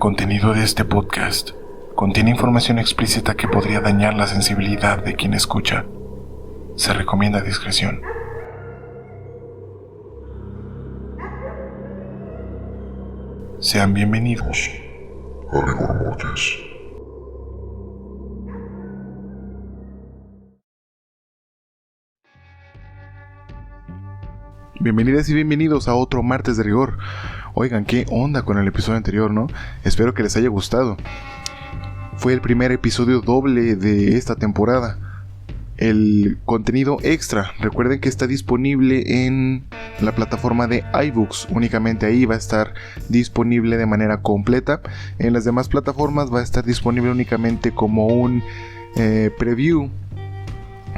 contenido de este podcast contiene información explícita que podría dañar la sensibilidad de quien escucha. Se recomienda discreción. Sean bienvenidos a Rigor Mortis. Bienvenidas y bienvenidos a otro martes de rigor. Oigan, ¿qué onda con el episodio anterior, no? Espero que les haya gustado. Fue el primer episodio doble de esta temporada. El contenido extra, recuerden que está disponible en la plataforma de iBooks. Únicamente ahí va a estar disponible de manera completa. En las demás plataformas va a estar disponible únicamente como un preview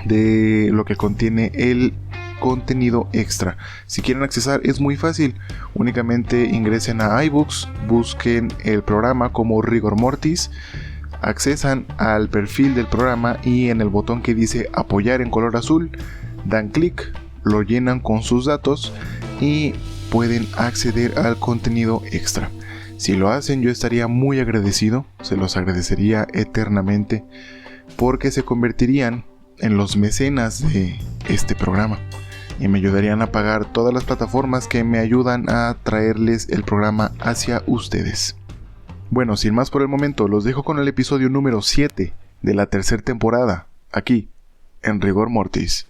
de lo que contiene el contenido extra. Si quieren accesar es muy fácil, únicamente ingresen a iBooks, busquen el programa como Rigor Mortis, accesan al perfil del programa y en el botón que dice apoyar en color azul dan clic, lo llenan con sus datos y pueden acceder al contenido extra. Si lo hacen yo estaría muy agradecido, se los agradecería eternamente porque se convertirían en los mecenas de este programa y me ayudarían a pagar todas las plataformas que me ayudan a traerles el programa hacia ustedes. Bueno, sin más por el momento, los dejo con el episodio número 7 de la tercera temporada, aquí, en Rigor Mortis.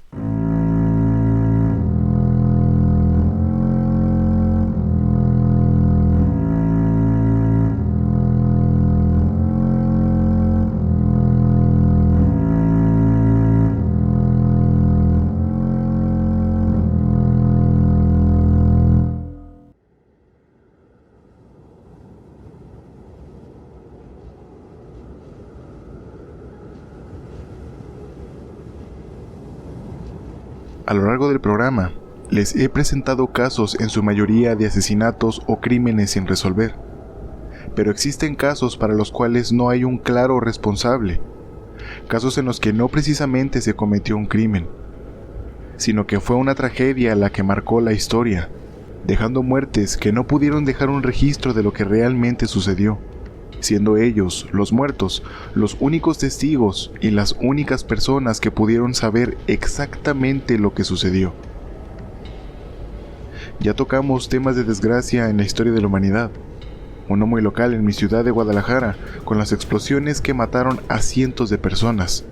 A lo largo del programa, les he presentado casos en su mayoría de asesinatos o crímenes sin resolver, pero existen casos para los cuales no hay un claro responsable, casos en los que no precisamente se cometió un crimen, sino que fue una tragedia la que marcó la historia, dejando muertes que no pudieron dejar un registro de lo que realmente sucedió, siendo ellos, los muertos, los únicos testigos y las únicas personas que pudieron saber exactamente lo que sucedió. Ya tocamos temas de desgracia en la historia de la humanidad, uno muy local en mi ciudad de Guadalajara, con las explosiones que mataron a cientos de personas.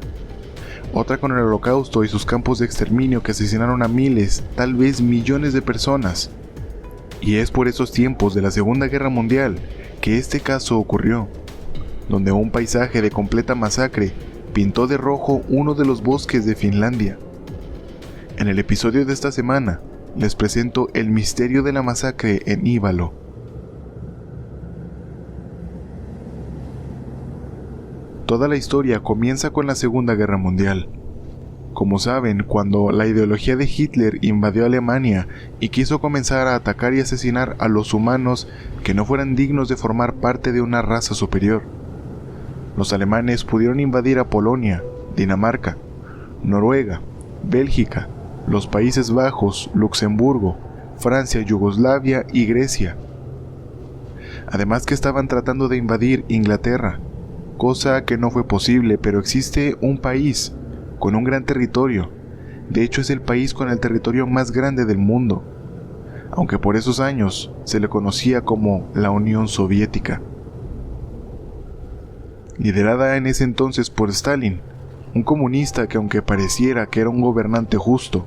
Otra con el Holocausto y sus campos de exterminio que asesinaron a miles, tal vez millones de personas. Y es por esos tiempos de la Segunda Guerra Mundial que este caso ocurrió, donde un paisaje de completa masacre pintó de rojo uno de los bosques de Finlandia. En el episodio de esta semana, les presento el misterio de la masacre en Ivalo. Toda la historia comienza con la Segunda Guerra Mundial. Como saben, cuando la ideología de Hitler invadió Alemania y quiso comenzar a atacar y asesinar a los humanos que no fueran dignos de formar parte de una raza superior. Los alemanes pudieron invadir a Polonia, Dinamarca, Noruega, Bélgica, los Países Bajos, Luxemburgo, Francia, Yugoslavia y Grecia. Además que estaban tratando de invadir Inglaterra, cosa que no fue posible, pero existe un país con un gran territorio. De hecho es el país con el territorio más grande del mundo, aunque por esos años se le conocía como la Unión Soviética. Liderada en ese entonces por Stalin, un comunista que aunque pareciera que era un gobernante justo,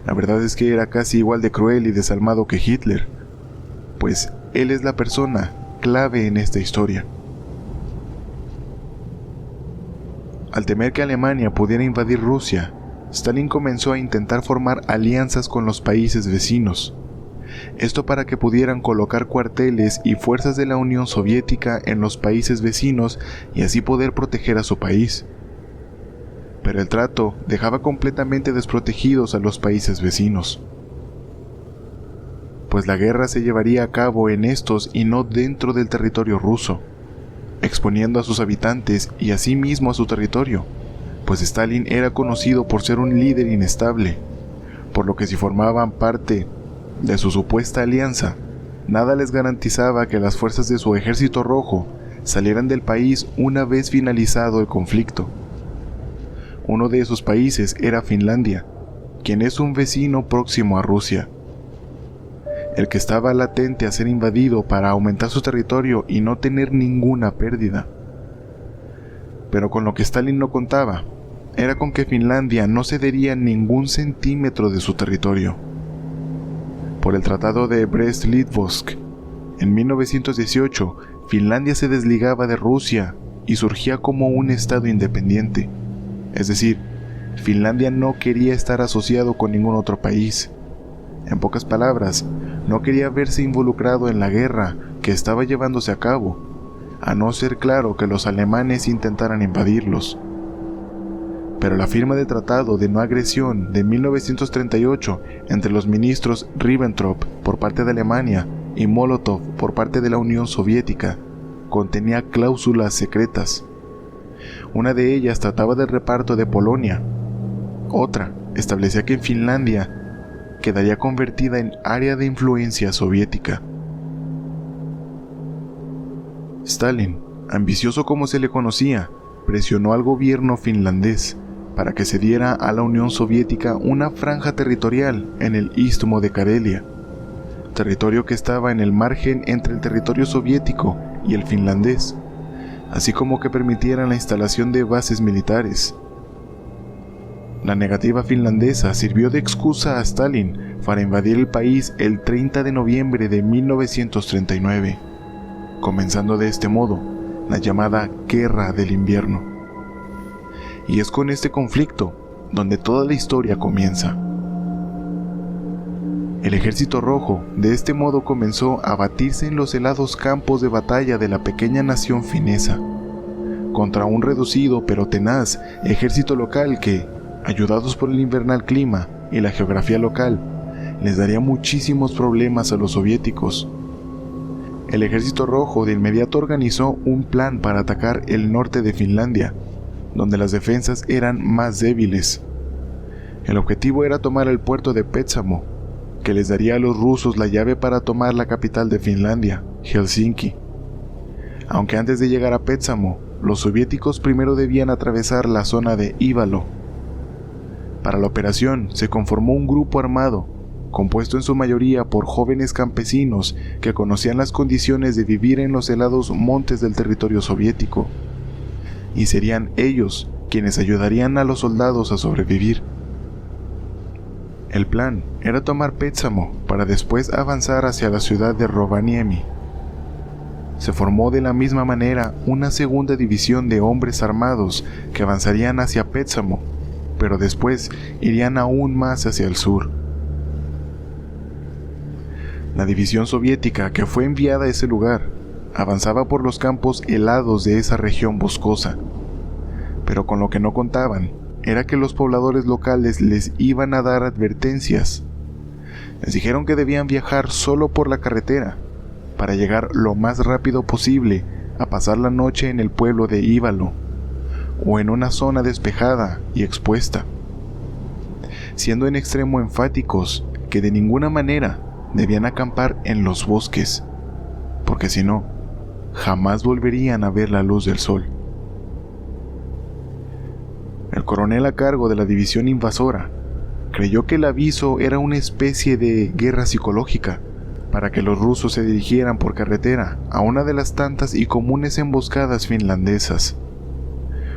la verdad es que era casi igual de cruel y desalmado que Hitler, pues él es la persona clave en esta historia. Al temer que Alemania pudiera invadir Rusia, Stalin comenzó a intentar formar alianzas con los países vecinos. Esto para que pudieran colocar cuarteles y fuerzas de la Unión Soviética en los países vecinos y así poder proteger a su país. Pero el trato dejaba completamente desprotegidos a los países vecinos, pues la guerra se llevaría a cabo en estos y no dentro del territorio ruso, exponiendo a sus habitantes y asimismo a su territorio, pues Stalin era conocido por ser un líder inestable, por lo que si formaban parte de su supuesta alianza, nada les garantizaba que las fuerzas de su ejército rojo salieran del país una vez finalizado el conflicto. Uno de esos países era Finlandia, quien es un vecino próximo a Rusia, el que estaba latente a ser invadido para aumentar su territorio y no tener ninguna pérdida. Pero con lo que Stalin no contaba, era con que Finlandia no cedería ningún centímetro de su territorio. Por el Tratado de Brest-Litovsk, en 1918, Finlandia se desligaba de Rusia y surgía como un estado independiente. Es decir, Finlandia no quería estar asociado con ningún otro país. En pocas palabras, no quería verse involucrado en la guerra que estaba llevándose a cabo, a no ser claro que los alemanes intentaran invadirlos. Pero la firma del Tratado de No Agresión de 1938 entre los ministros Ribbentrop por parte de Alemania y Molotov por parte de la Unión Soviética contenía cláusulas secretas. Una de ellas trataba del reparto de Polonia. Otra establecía que Finlandia quedaría convertida en área de influencia soviética. Stalin, ambicioso como se le conocía, presionó al gobierno finlandés para que se diera a la Unión Soviética una franja territorial en el Istmo de Karelia, territorio que estaba en el margen entre el territorio soviético y el finlandés, así como que permitieran la instalación de bases militares. La negativa finlandesa sirvió de excusa a Stalin para invadir el país el 30 de noviembre de 1939, comenzando de este modo la llamada Guerra del Invierno. Y es con este conflicto donde toda la historia comienza. El ejército rojo de este modo comenzó a batirse en los helados campos de batalla de la pequeña nación finesa, contra un reducido pero tenaz ejército local que, ayudados por el invernal clima y la geografía local, les daría muchísimos problemas a los soviéticos. El ejército rojo de inmediato organizó un plan para atacar el norte de Finlandia, donde las defensas eran más débiles. El objetivo era tomar el puerto de Petsamo, que les daría a los rusos la llave para tomar la capital de Finlandia, Helsinki. Aunque antes de llegar a Petsamo, los soviéticos primero debían atravesar la zona de Ivalo. Para la operación se conformó un grupo armado, compuesto en su mayoría por jóvenes campesinos que conocían las condiciones de vivir en los helados montes del territorio soviético, y serían ellos quienes ayudarían a los soldados a sobrevivir. El plan era tomar Petsamo para después avanzar hacia la ciudad de Rovaniemi. Se formó de la misma manera una segunda división de hombres armados que avanzarían hacia Petsamo, pero después irían aún más hacia el sur. La división soviética que fue enviada a ese lugar avanzaba por los campos helados de esa región boscosa, pero con lo que no contaban era que los pobladores locales les iban a dar advertencias. Les dijeron que debían viajar solo por la carretera para llegar lo más rápido posible a pasar la noche en el pueblo de Ivalo o en una zona despejada y expuesta, siendo en extremo enfáticos que de ninguna manera debían acampar en los bosques, porque si no, jamás volverían a ver la luz del sol. El coronel a cargo de la división invasora creyó que el aviso era una especie de guerra psicológica para que los rusos se dirigieran por carretera a una de las tantas y comunes emboscadas finlandesas,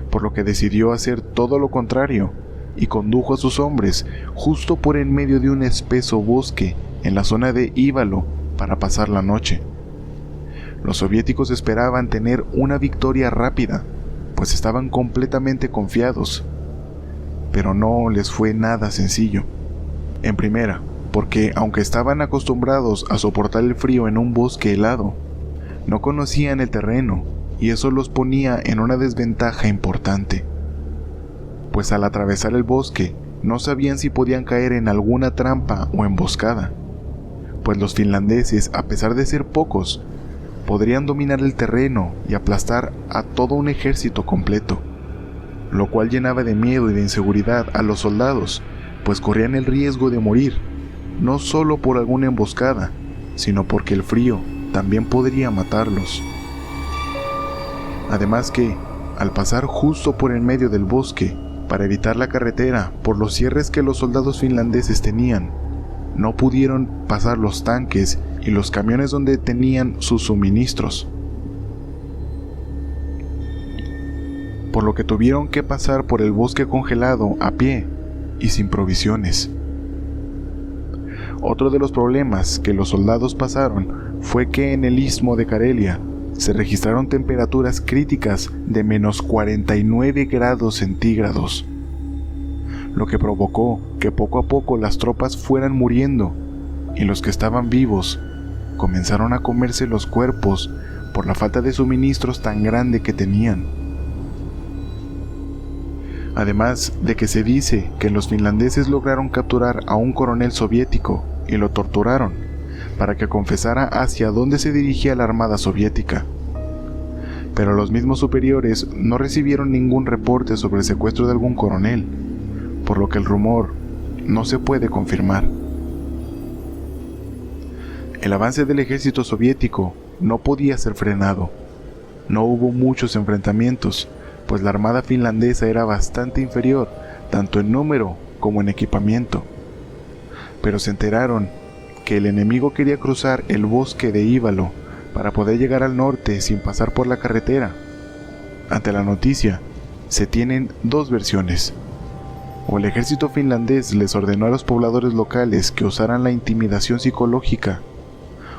por lo que decidió hacer todo lo contrario y condujo a sus hombres justo por en medio de un espeso bosque en la zona de Ivalo para pasar la noche. Los soviéticos esperaban tener una victoria rápida, pues estaban completamente confiados, pero no les fue nada sencillo. En primera, porque aunque estaban acostumbrados a soportar el frío en un bosque helado, no conocían el terreno y eso los ponía en una desventaja importante, pues al atravesar el bosque no sabían si podían caer en alguna trampa o emboscada, pues los finlandeses, a pesar de ser pocos, podrían dominar el terreno y aplastar a todo un ejército completo, lo cual llenaba de miedo y de inseguridad a los soldados, pues corrían el riesgo de morir, no solo por alguna emboscada, sino porque el frío también podría matarlos. Además que, al pasar justo por en medio del bosque, para evitar la carretera por los cierres que los soldados finlandeses tenían, no pudieron pasar los tanques y los camiones donde tenían sus suministros, por lo que tuvieron que pasar por el bosque congelado a pie y sin provisiones. Otro de los problemas que los soldados pasaron fue que en el istmo de Karelia se registraron temperaturas críticas de menos 49 grados centígrados, lo que provocó que poco a poco las tropas fueran muriendo y los que estaban vivos comenzaron a comerse los cuerpos por la falta de suministros tan grande que tenían. Además de que se dice que los finlandeses lograron capturar a un coronel soviético y lo torturaron para que confesara hacia dónde se dirigía la armada soviética. Pero los mismos superiores no recibieron ningún reporte sobre el secuestro de algún coronel, por lo que el rumor no se puede confirmar. El avance del ejército soviético no podía ser frenado. No hubo muchos enfrentamientos, pues la armada finlandesa era bastante inferior, tanto en número como en equipamiento. Pero se enteraron que el enemigo quería cruzar el bosque de Ivalo para poder llegar al norte sin pasar por la carretera. Ante la noticia, se tienen dos versiones. O el ejército finlandés les ordenó a los pobladores locales que usaran la intimidación psicológica,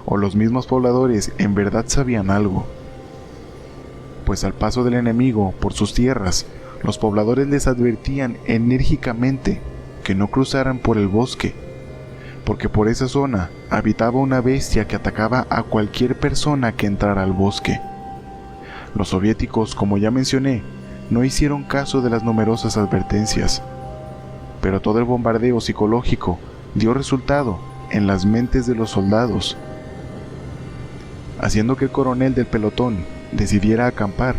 o los mismos pobladores en verdad sabían algo. Pues al paso del enemigo por sus tierras, los pobladores les advertían enérgicamente que no cruzaran por el bosque, porque por esa zona habitaba una bestia que atacaba a cualquier persona que entrara al bosque. Los soviéticos, como ya mencioné, no hicieron caso de las numerosas advertencias, pero todo el bombardeo psicológico dio resultado en las mentes de los soldados, haciendo que el coronel del pelotón decidiera acampar,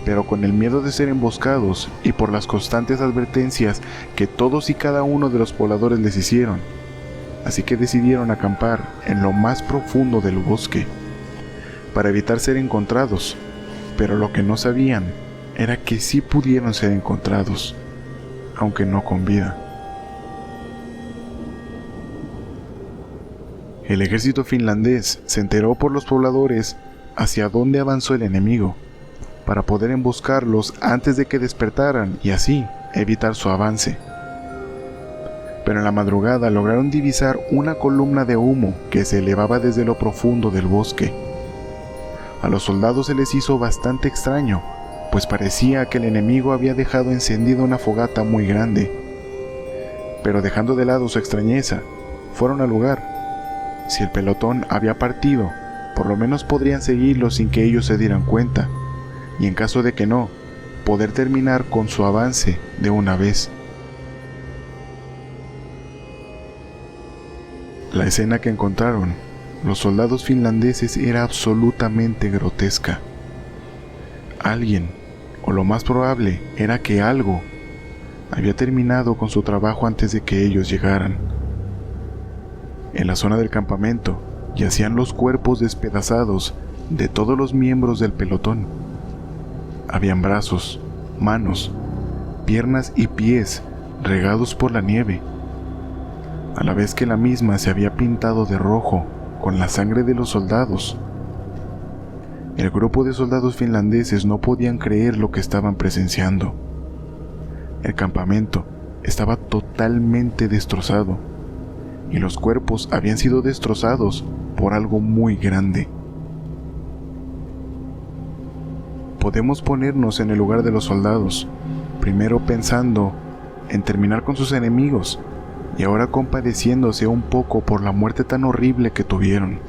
pero con el miedo de ser emboscados y por las constantes advertencias que todos y cada uno de los pobladores les hicieron. Así que decidieron acampar en lo más profundo del bosque, para evitar ser encontrados, pero lo que no sabían era que sí pudieron ser encontrados, aunque no con vida. El ejército finlandés se enteró por los pobladores hacia dónde avanzó el enemigo, para poder emboscarlos antes de que despertaran y así evitar su avance. Pero en la madrugada lograron divisar una columna de humo que se elevaba desde lo profundo del bosque. A los soldados se les hizo bastante extraño, pues parecía que el enemigo había dejado encendida una fogata muy grande. Pero dejando de lado su extrañeza, fueron al lugar. Si el pelotón había partido, por lo menos podrían seguirlo sin que ellos se dieran cuenta, y en caso de que no, poder terminar con su avance de una vez. La escena que encontraron los soldados finlandeses era absolutamente grotesca. Alguien, o lo más probable era que algo, había terminado con su trabajo antes de que ellos llegaran. En la zona del campamento yacían los cuerpos despedazados de todos los miembros del pelotón. Habían brazos, manos, piernas y pies regados por la nieve, a la vez que la misma se había pintado de rojo con la sangre de los soldados. El grupo de soldados finlandeses no podían creer lo que estaban presenciando. El campamento estaba totalmente destrozado, y los cuerpos habían sido destrozados por algo muy grande. Podemos ponernos en el lugar de los soldados, primero pensando en terminar con sus enemigos, y ahora compadeciéndose un poco por la muerte tan horrible que tuvieron.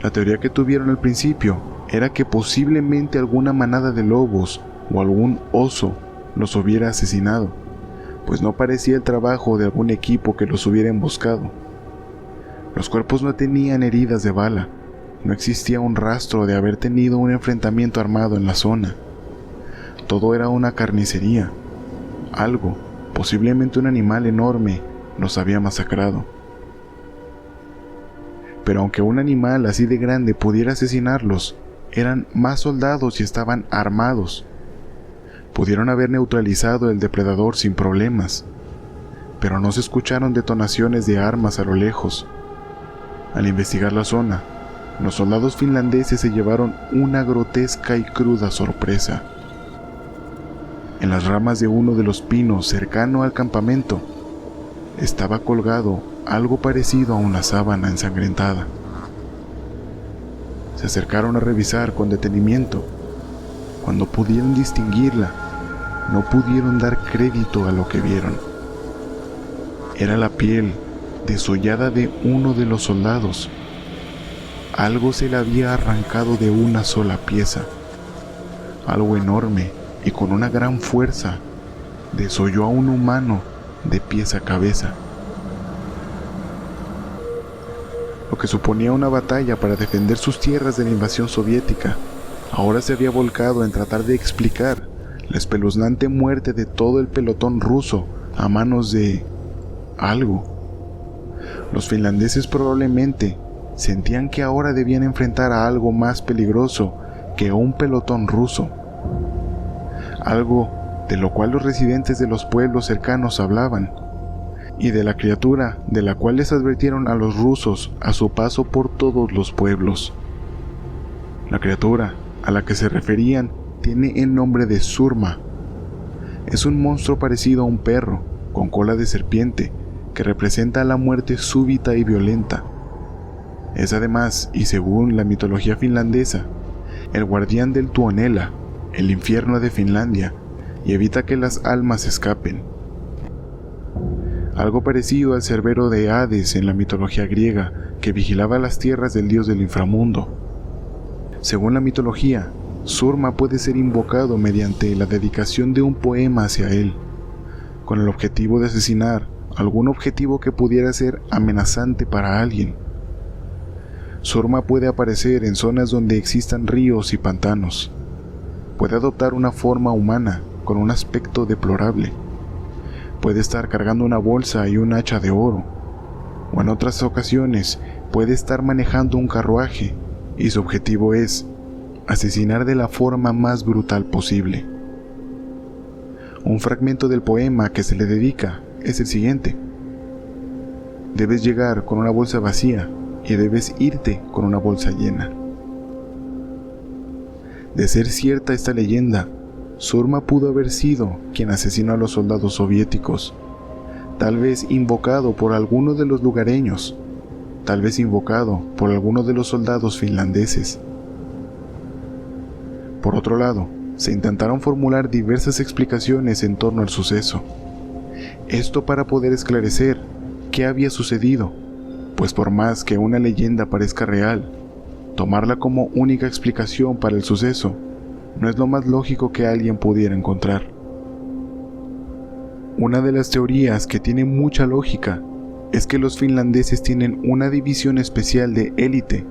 La teoría que tuvieron al principio era que posiblemente alguna manada de lobos o algún oso los hubiera asesinado, pues no parecía el trabajo de algún equipo que los hubiera emboscado. Los cuerpos no tenían heridas de bala, no existía un rastro de haber tenido un enfrentamiento armado en la zona. Todo era una carnicería. Algo, posiblemente un animal enorme, los había masacrado. Pero aunque un animal así de grande pudiera asesinarlos, eran más soldados y estaban armados. Pudieron haber neutralizado el depredador sin problemas, pero no se escucharon detonaciones de armas a lo lejos. Al investigar la zona, los soldados finlandeses se llevaron una grotesca y cruda sorpresa. En las ramas de uno de los pinos cercano al campamento, estaba colgado algo parecido a una sábana ensangrentada. Se acercaron a revisar con detenimiento. Cuando pudieron distinguirla, no pudieron dar crédito a lo que vieron. Era la piel desollada de uno de los soldados. Algo se le había arrancado de una sola pieza. Algo enorme y con una gran fuerza desolló a un humano de pies a cabeza. Lo que suponía una batalla para defender sus tierras de la invasión soviética, ahora se había volcado en tratar de explicar la espeluznante muerte de todo el pelotón ruso a manos de algo. Los finlandeses probablemente sentían que ahora debían enfrentar a algo más peligroso que un pelotón ruso. Algo de lo cual los residentes de los pueblos cercanos hablaban, y de la criatura de la cual les advirtieron a los rusos a su paso por todos los pueblos. La criatura a la que se referían tiene el nombre de Surma. Es un monstruo parecido a un perro, con cola de serpiente, que representa la muerte súbita y violenta. Es además, y según la mitología finlandesa, el guardián del Tuonela, el infierno de Finlandia, y evita que las almas escapen. Algo parecido al cerbero de Hades en la mitología griega, que vigilaba las tierras del dios del inframundo. Según la mitología, Surma puede ser invocado mediante la dedicación de un poema hacia él, con el objetivo de asesinar algún objetivo que pudiera ser amenazante para alguien. Surma puede aparecer en zonas donde existan ríos y pantanos. Puede adoptar una forma humana con un aspecto deplorable. Puede estar cargando una bolsa y un hacha de oro, o en otras ocasiones puede estar manejando un carruaje y su objetivo es asesinar de la forma más brutal posible. Un fragmento del poema que se le dedica es el siguiente: debes llegar con una bolsa vacía y debes irte con una bolsa llena. De ser cierta esta leyenda, Surma pudo haber sido quien asesinó a los soldados soviéticos, tal vez invocado por alguno de los lugareños, tal vez invocado por alguno de los soldados finlandeses. Por otro lado, se intentaron formular diversas explicaciones en torno al suceso. Esto para poder esclarecer qué había sucedido, pues por más que una leyenda parezca real, tomarla como única explicación para el suceso no es lo más lógico que alguien pudiera encontrar. Una de las teorías que tiene mucha lógica es que los finlandeses tienen una división especial de élite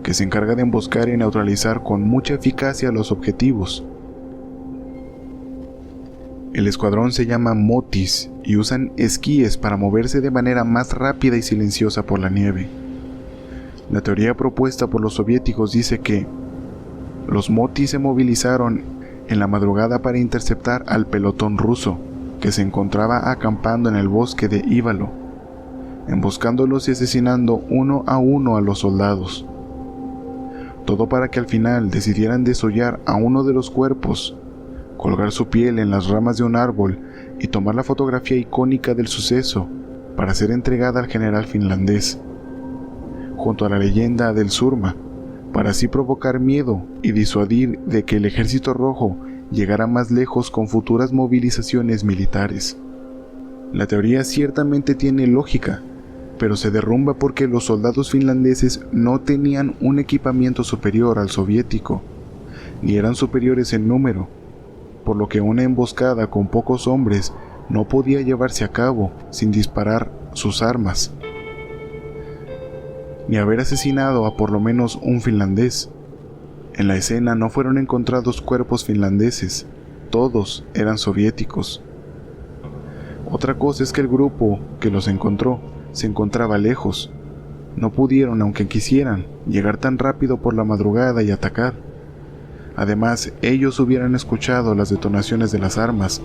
que se encarga de emboscar y neutralizar con mucha eficacia los objetivos. El escuadrón se llama Motis y usan esquíes para moverse de manera más rápida y silenciosa por la nieve. La teoría propuesta por los soviéticos dice que los Motis se movilizaron en la madrugada para interceptar al pelotón ruso, que se encontraba acampando en el bosque de Ivalo, emboscándolos y asesinando uno a uno a los soldados. Todo para que al final decidieran desollar a uno de los cuerpos, colgar su piel en las ramas de un árbol y tomar la fotografía icónica del suceso para ser entregada al general finlandés, junto a la leyenda del Surma, para así provocar miedo y disuadir de que el ejército rojo llegara más lejos con futuras movilizaciones militares. La teoría ciertamente tiene lógica, pero se derrumba porque los soldados finlandeses no tenían un equipamiento superior al soviético, ni eran superiores en número, por lo que una emboscada con pocos hombres no podía llevarse a cabo sin disparar sus armas, ni haber asesinado a por lo menos un finlandés. En la escena no fueron encontrados cuerpos finlandeses, todos eran soviéticos. Otra cosa es que el grupo que los encontró se encontraba lejos, no pudieron, aunque quisieran, llegar tan rápido por la madrugada y atacar. Además, ellos hubieran escuchado las detonaciones de las armas,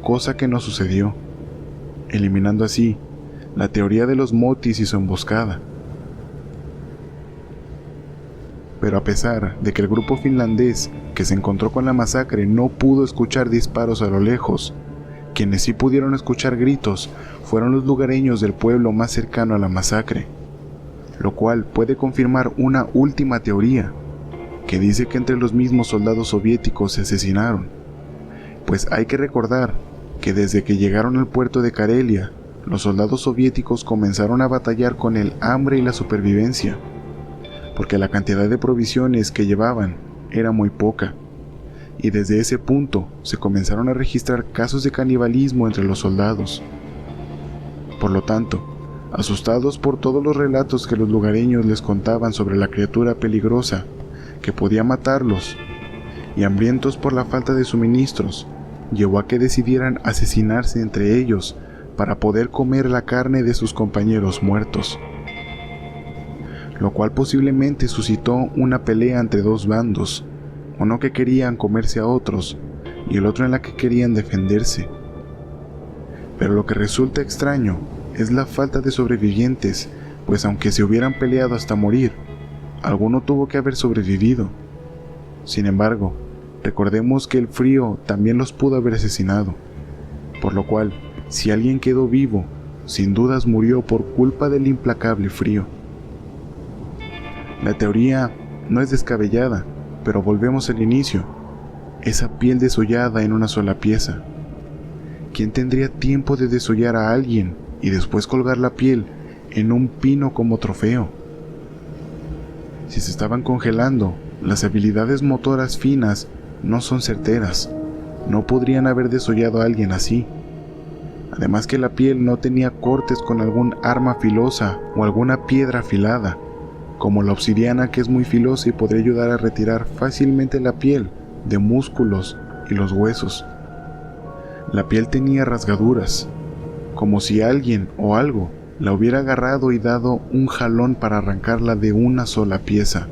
cosa que no sucedió, eliminando así la teoría de los motis y su emboscada. Pero a pesar de que el grupo finlandés que se encontró con la masacre no pudo escuchar disparos a lo lejos, quienes sí pudieron escuchar gritos fueron los lugareños del pueblo más cercano a la masacre, lo cual puede confirmar una última teoría, que dice que entre los mismos soldados soviéticos se asesinaron, pues hay que recordar que desde que llegaron al puerto de Karelia, los soldados soviéticos comenzaron a batallar con el hambre y la supervivencia, porque la cantidad de provisiones que llevaban era muy poca, y desde ese punto se comenzaron a registrar casos de canibalismo entre los soldados. Por lo tanto, asustados por todos los relatos que los lugareños les contaban sobre la criatura peligrosa que podía matarlos, y hambrientos por la falta de suministros, llevó a que decidieran asesinarse entre ellos para poder comer la carne de sus compañeros muertos, lo cual posiblemente suscitó una pelea entre dos bandos, uno que querían comerse a otros y el otro en la que querían defenderse. Pero lo que resulta extraño es la falta de sobrevivientes, pues aunque se hubieran peleado hasta morir, alguno tuvo que haber sobrevivido. Sin embargo, recordemos que el frío también los pudo haber asesinado, por lo cual, si alguien quedó vivo, sin dudas murió por culpa del implacable frío. La teoría no es descabellada, pero volvemos al inicio, esa piel desollada en una sola pieza. ¿Quién tendría tiempo de desollar a alguien y después colgar la piel en un pino como trofeo? Si se estaban congelando, las habilidades motoras finas no son certeras, no podrían haber desollado a alguien así. Además que la piel no tenía cortes con algún arma filosa o alguna piedra afilada, como la obsidiana, que es muy filosa y podría ayudar a retirar fácilmente la piel de músculos y los huesos. La piel tenía rasgaduras, como si alguien o algo la hubiera agarrado y dado un jalón para arrancarla de una sola pieza.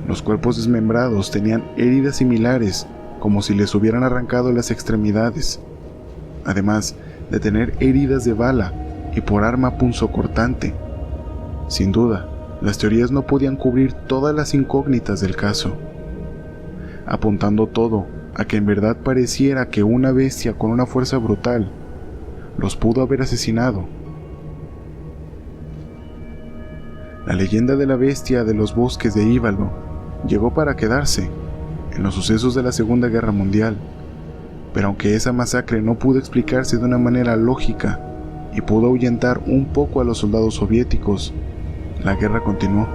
Los cuerpos desmembrados tenían heridas similares, como si les hubieran arrancado las extremidades, además de tener heridas de bala y por arma punzocortante. Sin duda, las teorías no podían cubrir todas las incógnitas del caso, apuntando todo a que en verdad pareciera que una bestia con una fuerza brutal los pudo haber asesinado. La leyenda de la bestia de los bosques de Ívalo llegó para quedarse en los sucesos de la Segunda Guerra Mundial, pero aunque esa masacre no pudo explicarse de una manera lógica y pudo ahuyentar un poco a los soldados soviéticos, la guerra continuó.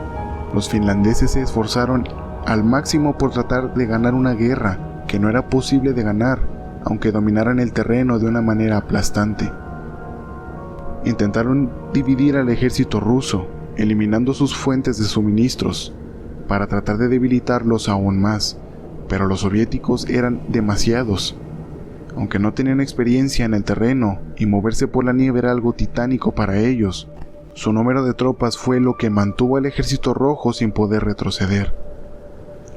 Los finlandeses se esforzaron al máximo por tratar de ganar una guerra que no era posible de ganar, aunque dominaran el terreno de una manera aplastante. Intentaron dividir al ejército ruso, eliminando sus fuentes de suministros, para tratar de debilitarlos aún más, pero los soviéticos eran demasiados. Aunque no tenían experiencia en el terreno y moverse por la nieve era algo titánico para ellos, su número de tropas fue lo que mantuvo al ejército rojo sin poder retroceder.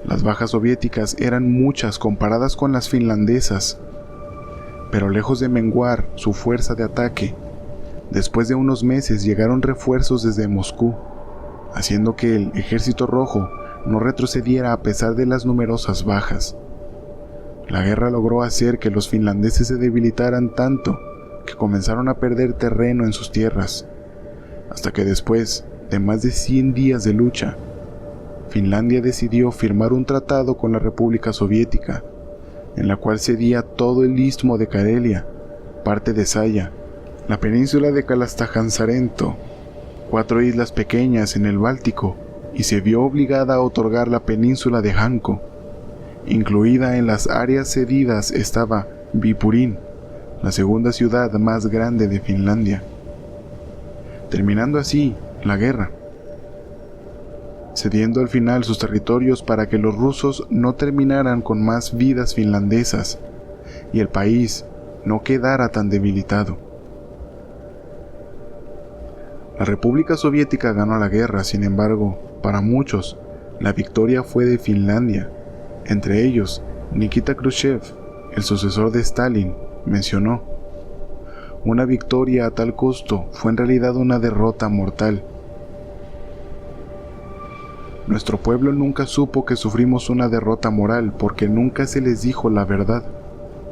Las bajas soviéticas eran muchas comparadas con las finlandesas, pero lejos de menguar su fuerza de ataque, después de unos meses llegaron refuerzos desde Moscú, haciendo que el ejército rojo no retrocediera a pesar de las numerosas bajas. La guerra logró hacer que los finlandeses se debilitaran tanto que comenzaron a perder terreno en sus tierras, hasta que después de más de 100 días de lucha, Finlandia decidió firmar un tratado con la República Soviética, en la cual cedía todo el istmo de Karelia, parte de Saya, la península de Kalastajansarento, 4 islas pequeñas en el Báltico, y se vio obligada a otorgar la península de Hanko. Incluida en las áreas cedidas estaba Vipurín, la segunda ciudad más grande de Finlandia, terminando así la guerra, cediendo al final sus territorios para que los rusos no terminaran con más vidas finlandesas y el país no quedara tan debilitado. La República Soviética ganó la guerra, sin embargo, para muchos, la victoria fue de Finlandia. Entre ellos, Nikita Khrushchev, el sucesor de Stalin, mencionó: una victoria a tal costo fue en realidad una derrota mortal. Nuestro pueblo nunca supo que sufrimos una derrota moral porque nunca se les dijo la verdad.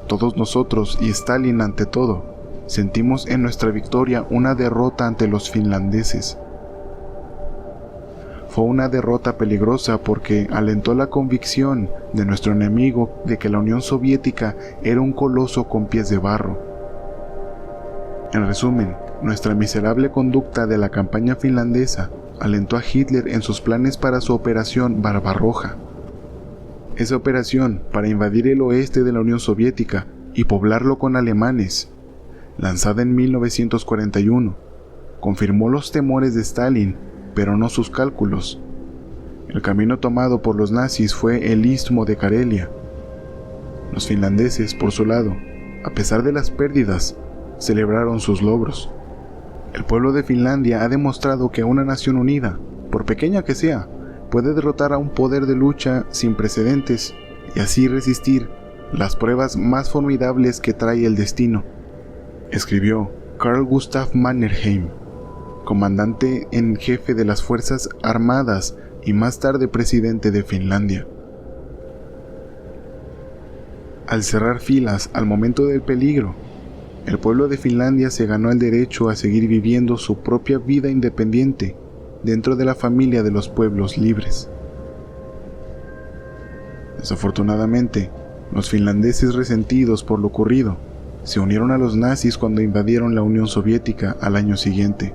Todos nosotros, y Stalin ante todo, sentimos en nuestra victoria una derrota ante los finlandeses. Fue una derrota peligrosa porque alentó la convicción de nuestro enemigo de que la Unión Soviética era un coloso con pies de barro. En resumen, nuestra miserable conducta de la campaña finlandesa alentó a Hitler en sus planes para su operación Barbarroja. Esa operación para invadir el oeste de la Unión Soviética y poblarlo con alemanes, lanzada en 1941, confirmó los temores de Stalin, pero no sus cálculos. El camino tomado por los nazis fue el Istmo de Karelia. Los finlandeses, por su lado, a pesar de las pérdidas, celebraron sus logros. El pueblo de Finlandia ha demostrado que una nación unida, por pequeña que sea, puede derrotar a un poder de lucha sin precedentes y así resistir las pruebas más formidables que trae el destino, escribió Carl Gustav Mannerheim, comandante en jefe de las Fuerzas Armadas y más tarde presidente de Finlandia. Al cerrar filas al momento del peligro, el pueblo de Finlandia se ganó el derecho a seguir viviendo su propia vida independiente dentro de la familia de los pueblos libres. Desafortunadamente, los finlandeses, resentidos por lo ocurrido, se unieron a los nazis cuando invadieron la Unión Soviética al año siguiente,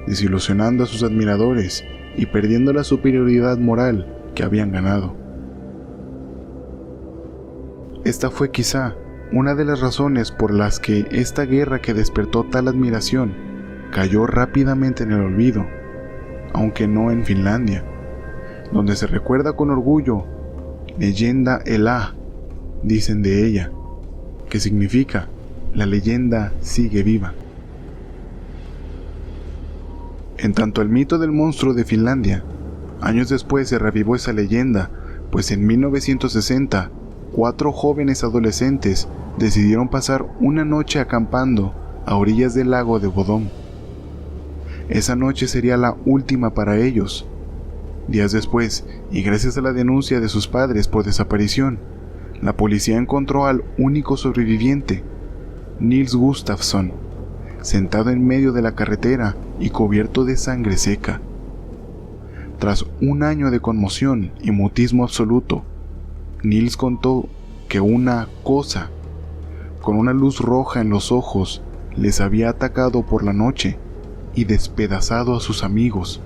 desilusionando a sus admiradores y perdiendo la superioridad moral que habían ganado. Esta fue quizá una de las razones por las que esta guerra que despertó tal admiración cayó rápidamente en el olvido, aunque no en Finlandia, donde se recuerda con orgullo leyenda Elá, dicen de ella, que significa la leyenda sigue viva. En tanto el mito del monstruo de Finlandia, años después se revivó esa leyenda, pues en 1960, 4 jóvenes adolescentes decidieron pasar una noche acampando a orillas del lago de Bodom. Esa noche sería la última para ellos. Días después, y gracias a la denuncia de sus padres por desaparición, la policía encontró al único sobreviviente, Nils Gustafsson, sentado en medio de la carretera y cubierto de sangre seca. Tras un año de conmoción y mutismo absoluto, Nils contó que una cosa, con una luz roja en los ojos, les había atacado por la noche y despedazado a sus amigos.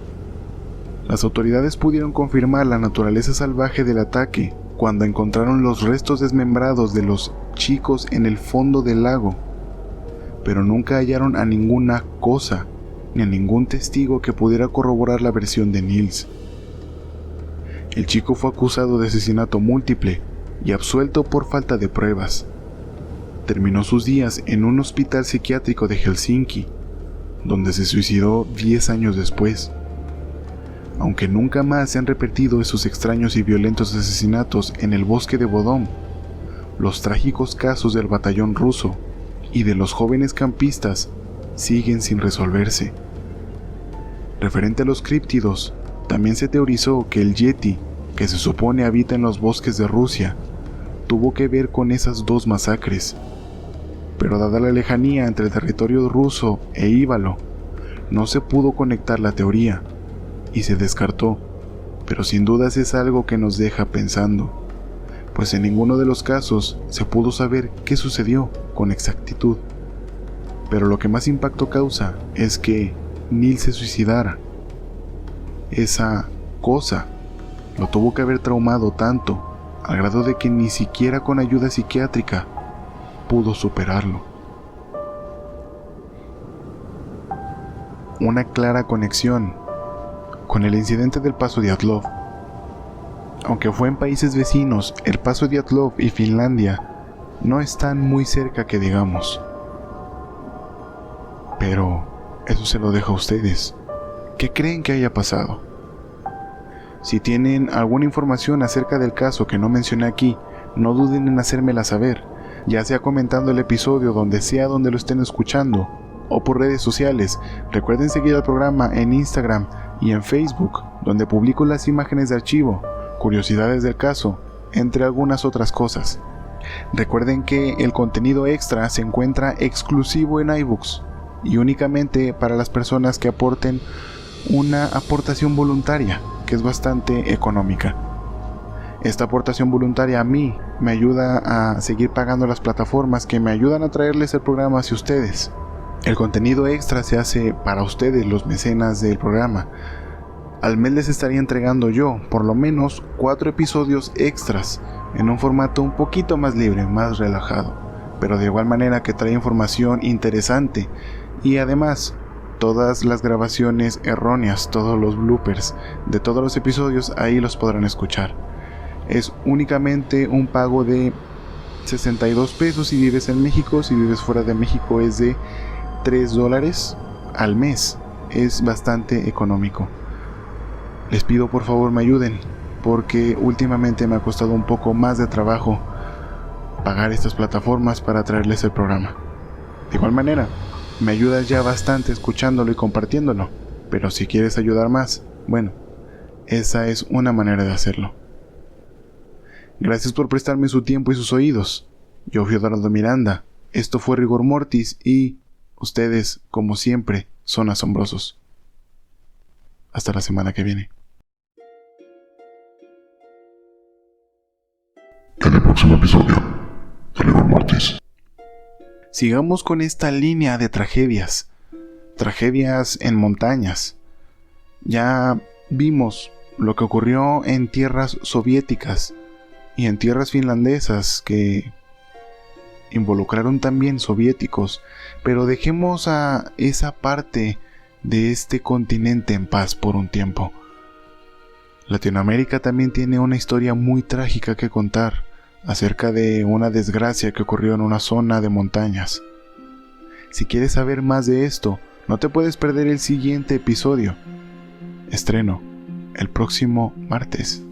Las autoridades pudieron confirmar la naturaleza salvaje del ataque cuando encontraron los restos desmembrados de los chicos en el fondo del lago, pero nunca hallaron a ninguna cosa ni a ningún testigo que pudiera corroborar la versión de Nils. El chico fue acusado de asesinato múltiple y absuelto por falta de pruebas. Terminó sus días en un hospital psiquiátrico de Helsinki, donde se suicidó 10 años después. Aunque nunca más se han repetido esos extraños y violentos asesinatos en el bosque de Bodom, los trágicos casos del batallón ruso y de los jóvenes campistas siguen sin resolverse. Referente a los críptidos, también se teorizó que el Yeti, que se supone habita en los bosques de Rusia, tuvo que ver con esas 2 masacres. Pero dada la lejanía entre el territorio ruso e Ívalo, no se pudo conectar la teoría y se descartó, pero sin dudas es algo que nos deja pensando, pues en ninguno de los casos se pudo saber qué sucedió con exactitud. Pero lo que más impacto causa es que Nils se suicidara. Esa cosa lo tuvo que haber traumado tanto, al grado de que ni siquiera con ayuda psiquiátrica pudo superarlo. Una clara conexión con el incidente del Paso Dyatlov. Aunque fue en países vecinos, el Paso Dyatlov y Finlandia no están muy cerca que digamos. Pero Eso se lo dejo a ustedes. ¿Qué creen que haya pasado? Si tienen alguna información acerca del caso que no mencioné aquí, no duden en hacérmela saber, ya sea comentando el episodio donde sea donde lo estén escuchando, o por redes sociales. Recuerden seguir al programa en Instagram y en Facebook, donde publico las imágenes de archivo, curiosidades del caso, entre algunas otras cosas. Recuerden que el contenido extra se encuentra exclusivo en iBooks y únicamente para las personas que aporten una aportación voluntaria, que es bastante económica. Esta aportación voluntaria a mí me ayuda a seguir pagando las plataformas que me ayudan a traerles el programa hacia ustedes. El contenido extra se hace para ustedes, los mecenas del programa. Al mes les estaría entregando yo por lo menos 4 episodios extras en un formato un poquito más libre, más relajado, pero de igual manera que trae información interesante. Y además, todas las grabaciones erróneas, todos los bloopers de todos los episodios, ahí los podrán escuchar. Es únicamente un pago de 62 pesos si vives en México. Si vives fuera de México es de $3 al mes. Es bastante económico. Les pido por favor me ayuden, porque últimamente me ha costado un poco más de trabajo pagar estas plataformas para traerles el programa. De igual manera, me ayudas ya bastante escuchándolo y compartiéndolo, pero si quieres ayudar más, bueno, esa es una manera de hacerlo. Gracias por prestarme su tiempo y sus oídos. Yo fui Eduardo Miranda, esto fue Rigor Mortis y ustedes, como siempre, son asombrosos. Hasta la semana que viene. En el próximo episodio de Rigor Mortis. Sigamos con esta línea de tragedias en montañas. Ya vimos lo que ocurrió en tierras soviéticas y en tierras finlandesas que involucraron también soviéticos, pero dejemos a esa parte de este continente en paz por un tiempo. Latinoamérica también tiene una historia muy trágica que contar acerca de una desgracia que ocurrió en una zona de montañas. Si quieres saber más de esto, no te puedes perder el siguiente episodio. Estreno el próximo martes.